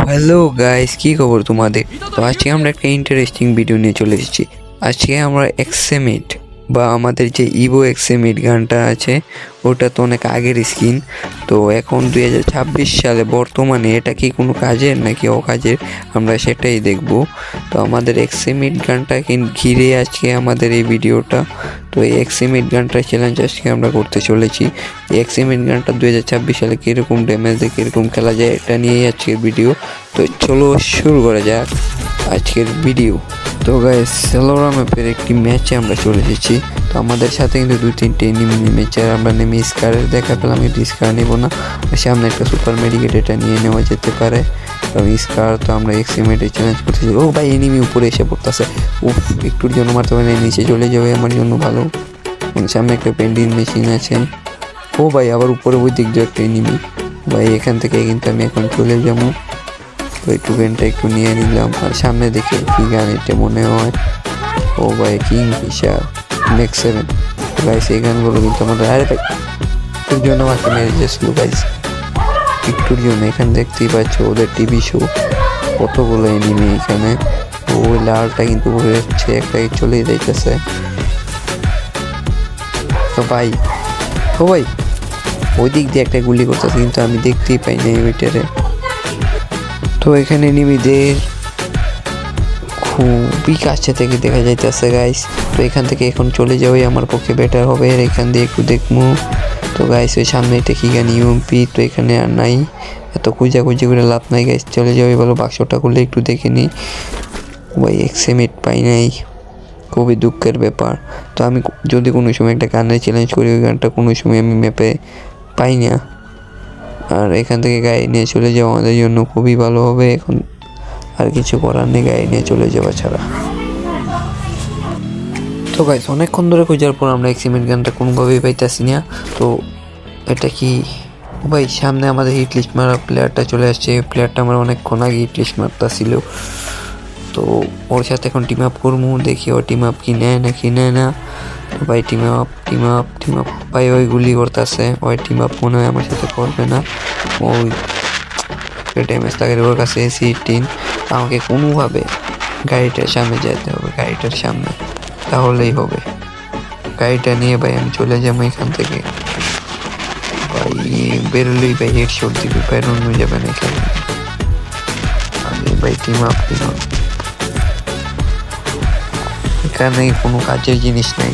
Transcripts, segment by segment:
Hello guys, কি খবর তোমাদের? তো আজকে আমরা একটা ইন্টারেস্টিং ভিডিও নিয়ে চলে এসেছি। আজকে আমরা এক্সএমিট বা আমাদের যে ইভো এক্সএমিট গানটা আছে ওটা তো অনেক আগের স্কিন। তো এখন 2026 সালে বর্তমানে এটা কি কোনো কাজের নাকি অকাজের আমরা সেটাই দেখব। তো আমাদের এক্সএমিট গানটাকে ঘিরে আজকে আমাদের এই ভিডিওটা। তো এই এক্সএমিট গানটার চ্যালেঞ্জ আজকে আমরা করতে চলেছি। এই এক্সএমিট গানটা 2026 সালে কীরকম ড্যামেজ দিয়ে কীরকম খেলা যায় এটা নিয়েই আজকের ভিডিও। তো চলো শুরু করা যাক আজকের ভিডিও। তো গাইস, সেলোরা ম্যাপের একটি ম্যাচে আমরা চলে এসেছি। তো আমাদের সাথে কিন্তু 2-3টে এনিমি নেমেছে আর আমরা নেমে স্কারের দেখা পেলাম, কিন্তু স্কার নেব না। সামনে একটা সুপার মেডিকেট, এটা নিয়ে নেওয়া যেতে পারে কারণ স্কার তো আমরা এক্সিমেটে চ্যালেঞ্জ করতেছি। ও ভাই, এনিমি উপরে এসে পড়তেছে। উফ, একটুর জন্য মারতে পারে, নিচে চলে যাবে আমার জন্য ভালো। সামনে একটা পেন্ডিং মেশিন আছে। ও ভাই, আবার উপরে ওই দিক দিয়ে একটা এনিমি। ভাই এখান থেকে কিন্তু আমি এখন চলে যাবো। তো এই টুকেনটা একটু নিয়ে নিলাম আর সামনে দেখে কি গান এটা মনে হয়। ও ভাই, কিং ফিশার নেক্সট 7 গাইস, এই গানগুলো কিন্তু আমাদের। আরে ভাই, একটুর জন্য আমাকে মেরে দিয়েছিল গাইস, একটুর জন্য। এখানে দেখতেই পাচ্ছ ওদের টিভি শো, কতগুলো এনিমি এখানে। ওই লালটা কিন্তু উড়ে যাচ্ছে, একটা চলেই যাইতেছে। তো ভাই, ও ভাই, ওই দিক দিয়ে একটা গুলি করতেছে কিন্তু আমি দেখতেই পাই না ওইটারে। তো এখানে এনিমিদের খুবই কাছে থেকে দেখা যাইতেছে গাইস। তো এখান থেকে এখন চলে যাওয়াই আমার পক্ষে বেটার হবে। আর এখান দিয়ে একটু দেখবো। তো গাইস, ওই সামনে এটা কি গান ইউএমপি, তো এখানে আর নাই, এত খুঁজাখুঁজি করে লাভ নাই গাইস, চলে যাওয়াই ভালো। বাক্সটা খুলে একটু দেখে নিই। ভাই এক্সএমিট পাই নাই, খুবই দুঃখের ব্যাপার। তো আমি যদি কোনো সময় একটা গানের চ্যালেঞ্জ করি, ওই গানটা কোনো সময় আমি ম্যাপে পাই না। আর এখান থেকে গাড়ি নিয়ে চলে যাওয়া আমাদের জন্য খুবই ভালো হবে। এখন আর কিছু করার নেই, গাড়ি নিয়ে চলে যাওয়া ছাড়া। তো গাইস, অনেকক্ষণ ধরে খোঁজার পর আমরা এক্সিমেন্ট গানটা কোনোভাবেই পাইতেছি না। তো এটা কি ভাই, সামনে আমাদের হিট লিস্ট মারা প্লেয়ারটা চলে আসছে। প্লেয়ারটা আমার অনেকক্ষণ আগে হিট লিস্ট মারতেছিল। তো ওর সাথে এখন টিম আপ করবো, দেখি ও টিম আপ কি নেয় না কি নেয় না। তো ভাই টিম আপ ভাই, ওই গুলি করতেছে। ওই টিম আপ মনে হয় আমার সাথে করবে না। ওই ড্যামেজ লাগে ওর কাছে C10। আমাকে কোনোভাবে গাড়িটার সামনে যেতে হবে, গাড়িটার সামনে, তাহলেই হবে। গাড়িটা নিয়ে ভাই আমি চলে যাবো এখান থেকে। ভাই বেরোলেই ভাই হেডশট দিবে, বেরোনো যাবে না এখানে। ভাই টিম আপ এখানে কোনো কাজের জিনিস নাই।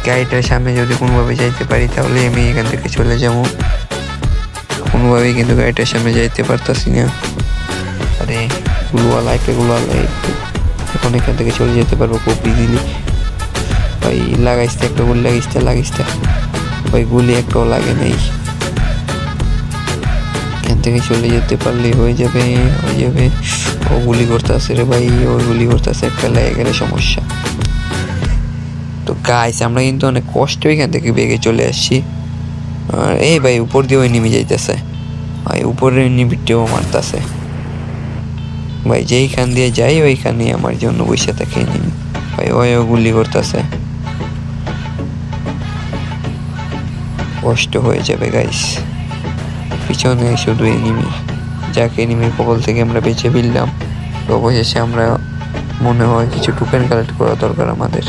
গাড়িটার সামনে যদি কোনোভাবে যাইতে পারি তাহলে আমি এখান থেকে চলে যাবো। কোনোভাবেই কিন্তু গাড়িটার সামনে যাইতে পারতাছি না। আরে গুলওয়ালা, একটা গুলওয়ালা, এখন এখান থেকে চলে যেতে পারবো খুব ইজিলি। ভাই লাগাইতে, একটা গুলি লাগিসতে ভাই, গুলি একটাও লাগে নেই। এখান থেকে চলে যেতে পারলে হয়ে যাবে। ও গুলি করতে আসে রে ভাই, ও গুলি করতে আসে, একটা লেগে গেলে সমস্যা। তো গাইস, আমরা কিন্তু অনেক কষ্ট এখান থেকে বেগে চলে আসছি। আর এই ভাই উপর দিয়েও নেমে যাইতেছে, ভাই উপরের নিবিটেও মারতেছে। ভাই যেইখান দিয়ে যাই ওইখানে আমার জন্য বসে থাকে নেমে। ভাই ওইও গুলি করতেছে, কষ্ট হয়ে যাবে গাইস। পিছনে শুধু এনিমি, যাকে এনিমির কবল থেকে আমরা বেঁচে ফিরলাম। তো অবশেষে আমরা মনে হয় কিছু টোকেন কালেক্ট করা দরকার আমাদের।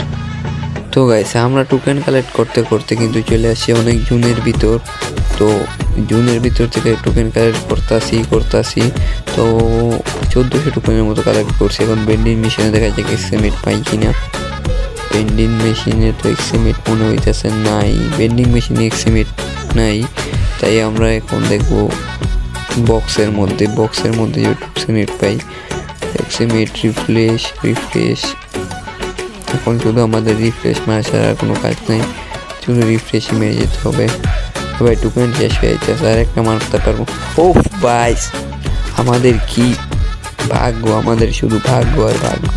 তো গাইস, আমরা টোকেন কালেক্ট করতে করতে কিন্তু চলে আসছি অনেক জুনের ভিতর। তো জুনের ভিতর থেকে টোকেন কালেক্ট করতেছি। তো 1400 টোকেনের মতো কালেক্ট করছি। এখন বেন্ডিং মেশিনে দেখা যায় এক্সিমেট পাই কিনা। বেন্ডিং মেশিনে তো এক্সিমেট মনে হইতেছে নাই, বেন্ডিং মেশিনে এক্সিমেট নাই। তাই আমরা এখন দেখবো বক্সের মধ্যে যে এক্সিমেট পাই। এক্সিমেট রিফ্রেশ। এখন শুধু আমাদের রিফ্রেশ মারা ছাড়া আর কোনো কাজ নেই, শুধু রিফ্রেশই মেরে যেতে হবে। ভাই টোকেন শেষ হয়ে যাচ্ছে, আর একটা মারতে পারবো। ও ভাই, আমাদের কি ভাগ্য, আমাদের শুধু ভাগ্য আর ভাগ্য।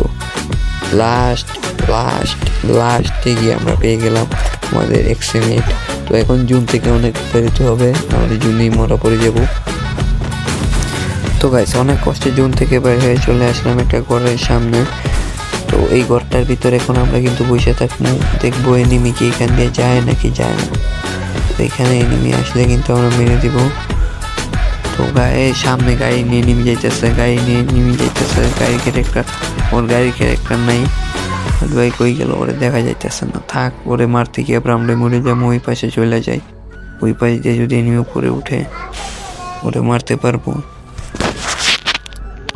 লাস্টে গিয়ে আমরা পেয়ে গেলাম আমাদের এক্সিমেট। তো এখন জুন থেকে অনেক বেরোতে হবে, আমাদের জুনেই মরা পড়ে যাব। তো গাইস, অনেক কষ্টে জুন থেকে বের হয়ে চলে আসলাম একটা ঘরের সামনে। তো এই ঘরটার ভিতরে এখন আমরা কিন্তু বসে থাকবো, দেখবো এনিমি কি এখান দিয়ে যায় নাকি যায় না। এখানে এনিমি আসলে কিন্তু আমরা মেরে দিব। তো সামনে গাড়ি নিয়ে নেমে যাইতেছে, গাড়ির ক্যারেক্টার, ওর গাড়ির ক্যারেক্টার নাই। ভাই কই গেল, ওরে দেখা যাইতেছে না। থাক, ওরে মারতে গিয়ে আমরা মরে যাবো। ওই পাশে চলে যাই, ওই পাশে দিয়ে যদি এনিমি উপরে উঠে ওরে মারতে পারবো।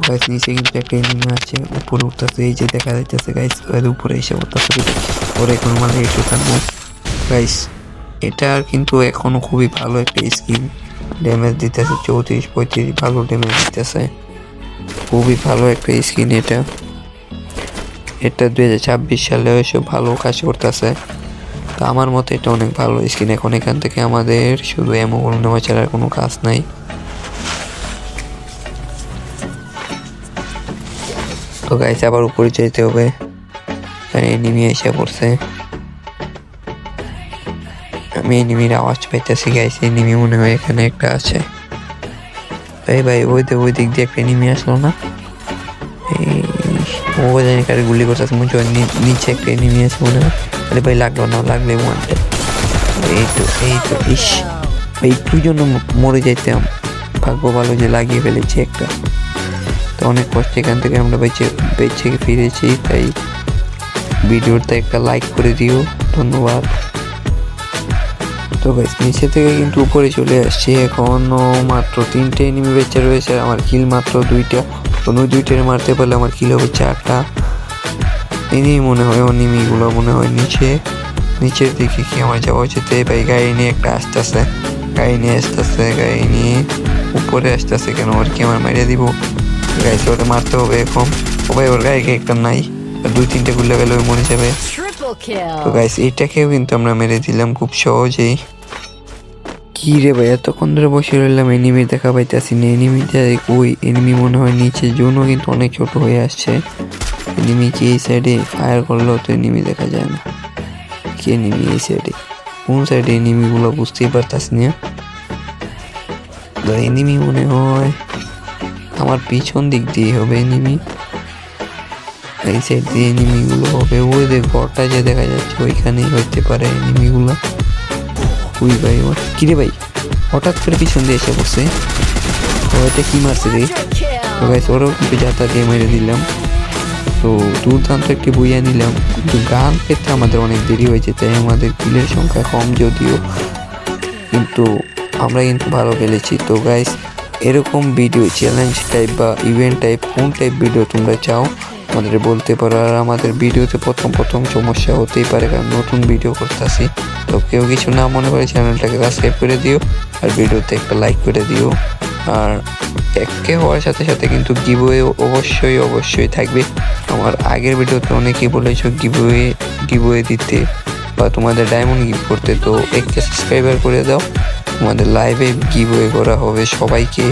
গাইস নিচে কিন্তু একটা এনিমি আছে, উপরে উঠতেছে। এই যে দেখা যাইতেছে গাইস, ওর উপরে এসে উঠতেছে। ওরে এখন মারলে একটু থাকবো গাইস। এটা কিন্তু এখনো খুবই ভালো একটা স্কিন, ড্যামেজ দিতেছে 34-35, ভালো ড্যামেজ দিতেছে, খুবই ভালো একটা স্কিন এটা। এটা 2026 সালে এসব ভালো কাজ করতেছে। তো আমার মতে এটা অনেক ভালো স্কিন। এখন এখান থেকে আমাদের শুধু এমোগুলো নেওয়া ছাড়া কোনো কাজ নাই। তো গাইস আবার উপরে যেতে হবে, এনিমি এসে পড়ছে। আমি এনিমির আওয়াজ পাইতেছি গাইস, এনিমি মনে হয় এখানে একটা আছে। ভাই ওই দিক দিয়ে একটা এনিমি আসলো না? ও জানি কারে গুলি করতেছে, মনে হয় নিচে একটা এনিমি আছে মনে হয়। আরে ভাই লাগলো না, লাগলে ওয়ানটা। এই তো ইস ভাই, একটুর জন্য মরে যাইতাম। ভাগ্য ভালো যে লাগিয়ে ফেলেছি একটা। তো অনেক কষ্ট এখান থেকে আমরা বেঁচে ফিরেছি। তাই ভিডিওতে একটা লাইক করে দিও, ধন্যবাদ। তো গাইস নিচে থেকে কিন্তু উপরে চলে আসছি। এখনো মাত্র 3টে এনিমি বেঁচে রয়েছে, আমার কিল মাত্র 2টা। কোনো 2টার মারতে পারলে আমার কিল হবে 4টা। এনিমি মনে হয়, এনিমিগুলো মনে হয় নিচের দিকে কি আমার যাওয়া উচিত? ভাই গাড়ি নিয়ে একটা আসতেছে, গাড়ি নিয়ে উপরে আসতেছে। কেন ওর কি আমার মেরে দিব? গাইছে ওরে মারতে হবে এখন। ও ভাই ওর গাড়ি একটা নাই, 2-3টে গুলি গেলে মরে যাবে। তো গাইস এইটাকেও কিন্তু আমরা মেরে দিলাম খুব সহজেই। কি রে ভাই, এতক্ষণ ধরে বসে রইলাম, এনিমি দেখা পাইতেছি না। ওই এনিমি মনে হয় নিচে, জোনও কিন্তু অনেক ছোট হয়ে আসছে। এনিমি কি এই সাইডে? ফায়ার করলেও তো এনিমি দেখা যায় না। কি এনিমি এই সাইডে? কোন সাইডে এনিমিগুলো বুঝতেই পারতাছি না। এনিমি মনে হয় আমার পিছন দিক দিয়ে হবে এনিমি, এই সাইড দিয়ে এনিমিগুলো হবে। ওই যে ঘরটা যে দেখা যাচ্ছে ওইখানেই হইতে পারে এনিমিগুলো। ওই ভাই কিরে ভাই হঠাৎ করে পিছন দিয়ে এসে বসে, ওইটা কি মারছে রে? তো গাইস ওরাও কিন্তু যাতা দিয়ে মেরে দিলাম। তো দুর্দান্ত একটি বইয়া নিলাম, কিন্তু গান পেতে আমাদের অনেক দেরি হয়েছে। তাই আমাদের কিলের সংখ্যা কম যদিও, কিন্তু আমরা কিন্তু ভালো খেলেছি। তো গাইস এরকম ভিডিও, চ্যালেঞ্জ টাইপ বা ইভেন্ট টাইপ, কোন টাইপ ভিডিও তোমরা চাও আমাদের বলতে পারো। আর আমাদের ভিডিওতে প্রথম সমস্যা হতেই পারে, কারণ নতুন ভিডিও করতেছি। তো কেউ কিছু না মনে করে চ্যানেলটাকে সাবস্ক্রাইব করে দিও, আর ভিডিওতে একটা লাইক করে দিও। আর একে হওয়ার সাথে সাথে কিন্তু গিভওয়ে অবশ্যই থাকবে। আমার আগের ভিডিওতে অনেকেই বলেছো গিভওয়ে দিতে বা তোমাদের ডায়মন্ড গিভ করতে। তো একটা সাবস্ক্রাইবার করে দাও, তোমাদের লাইভে গিভওয়ে করা হবে সবাইকে।